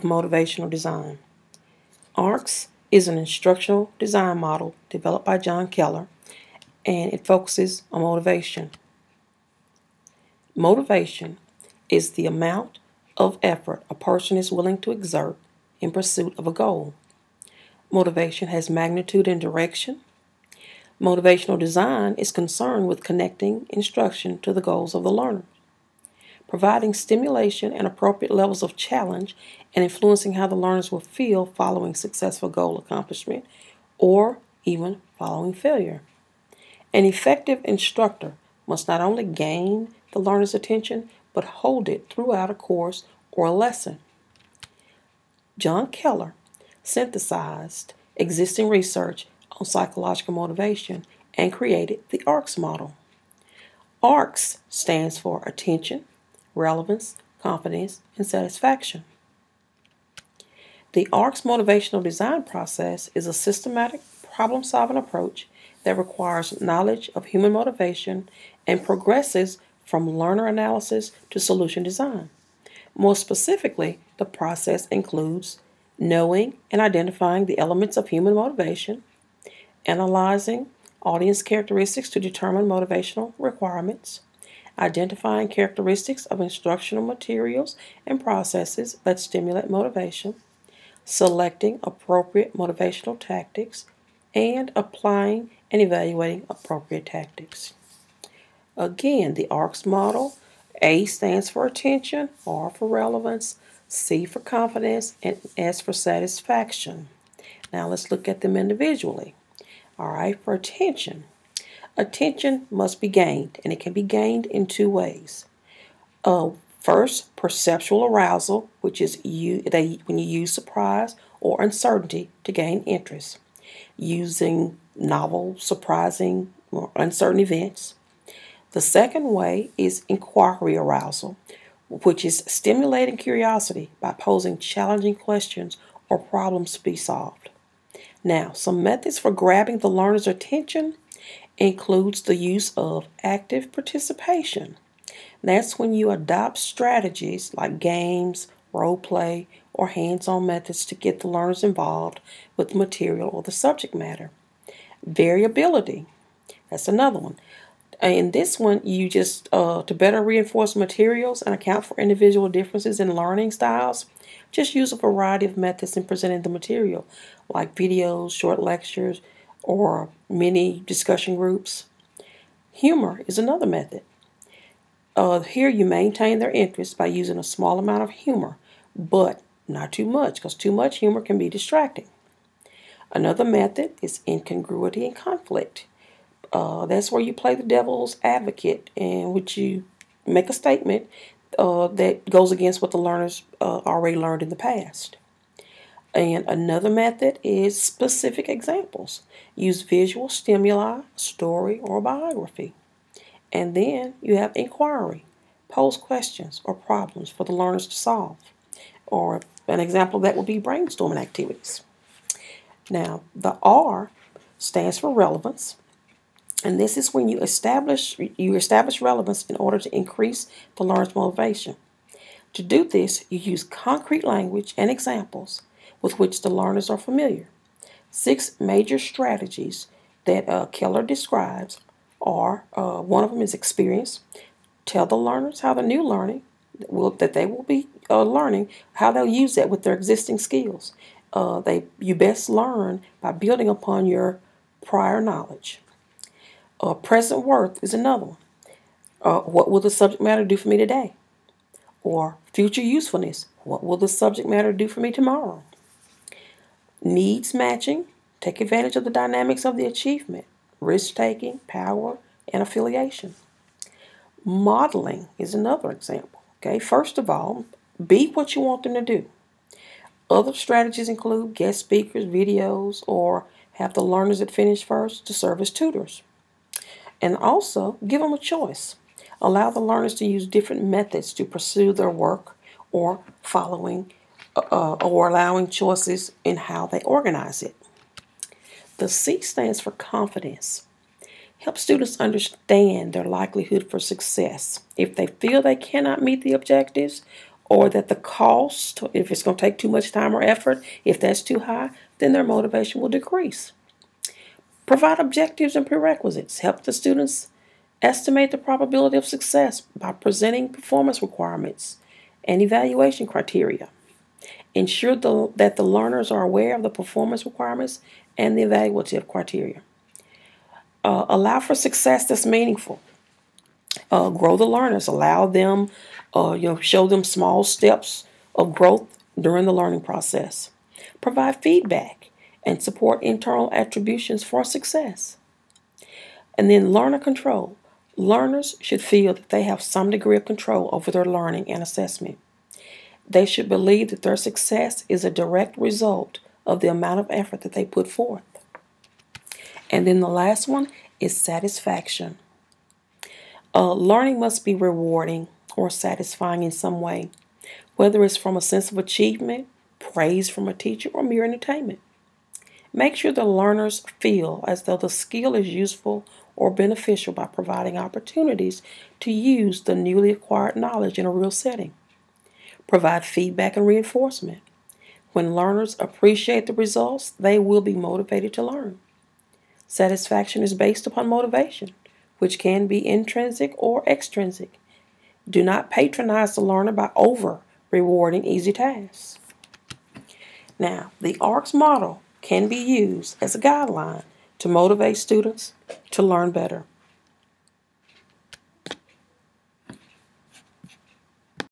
of motivational design. ARCS is an instructional design model developed by John Keller, and it focuses on motivation. Motivation is the amount of effort a person is willing to exert in pursuit of a goal. Motivation has magnitude and direction. Motivational design is concerned with connecting instruction to the goals of the learner, providing stimulation and appropriate levels of challenge, and influencing how the learners will feel following successful goal accomplishment or even following failure. An effective instructor must not only gain the learner's attention, but hold it throughout a course or a lesson. John Keller synthesized existing research on psychological motivation and created the ARCS model. ARCS stands for attention, relevance, confidence, and satisfaction. The ARCS motivational design process is a systematic problem-solving approach that requires knowledge of human motivation and progresses from learner analysis to solution design. More specifically, the process includes knowing and identifying the elements of human motivation, analyzing audience characteristics to determine motivational requirements, identifying characteristics of instructional materials and processes that stimulate motivation, selecting appropriate motivational tactics, and applying and evaluating appropriate tactics. Again, the ARCS model, A stands for attention, R for relevance, C for confidence, and S for satisfaction. Now let's look at them individually. All right, for attention. Attention must be gained, and it can be gained in two ways. First, perceptual arousal, which is when you use surprise or uncertainty to gain interest, using novel, surprising, or uncertain events. The second way is inquiry arousal, which is stimulating curiosity by posing challenging questions or problems to be solved. Now, some methods for grabbing the learner's attention includes the use of active participation. That's when you adopt strategies like games, role play, or hands-on methods to get the learners involved with the material or the subject matter. Variability, that's another one. In this one, you just, to better reinforce materials and account for individual differences in learning styles, just use a variety of methods in presenting the material, like videos, short lectures, or mini discussion groups. Humor is another method. Here you maintain their interest by using a small amount of humor, but not too much, because too much humor can be distracting. Another method is incongruity and conflict. That's where you play the devil's advocate, in which you make a statement that goes against what the learners already learned in the past. And another method is specific examples. Use visual stimuli, story, or biography. And then you have inquiry. Pose questions or problems for the learners to solve. Or an example of that would be brainstorming activities. Now, the R stands for relevance. And this is when you establish relevance in order to increase the learner's motivation. To do this, you use concrete language and examples with which the learners are familiar. 6 major strategies that Keller describes are, one of them is experience. Tell the learners how the new learning that they will be learning, how they'll use that with their existing skills. You best learn by building upon your prior knowledge. Present worth is another one. What will the subject matter do for me today? Or future usefulness. What will the subject matter do for me tomorrow? Needs matching. Take advantage of the dynamics of the achievement. Risk-taking, power, and affiliation. Modeling is another example. Okay, first of all, be what you want them to do. Other strategies include guest speakers, videos, or have the learners that finish first to serve as tutors. And also, give them a choice. Allow the learners to use different methods to pursue their work or allowing choices in how they organize it. The C stands for confidence. Help students understand their likelihood for success. If they feel they cannot meet the objectives or that the cost, if it's going to take too much time or effort, if that's too high, then their motivation will decrease. Provide objectives and prerequisites. Help the students estimate the probability of success by presenting performance requirements and evaluation criteria. Ensure that the learners are aware of the performance requirements and the evaluative criteria. Allow for success that's meaningful. Grow the learners. Allow them, show them small steps of growth during the learning process. Provide feedback and support internal attributions for success. And then learner control. Learners should feel that they have some degree of control over their learning and assessment. They should believe that their success is a direct result of the amount of effort that they put forth. And then the last one is satisfaction. Learning must be rewarding or satisfying in some way, whether it's from a sense of achievement, praise from a teacher, or mere entertainment. Make sure the learners feel as though the skill is useful or beneficial by providing opportunities to use the newly acquired knowledge in a real setting. Provide feedback and reinforcement. When learners appreciate the results, they will be motivated to learn. Satisfaction is based upon motivation, which can be intrinsic or extrinsic. Do not patronize the learner by over-rewarding easy tasks. Now, the ARCS model can be used as a guideline to motivate students to learn better.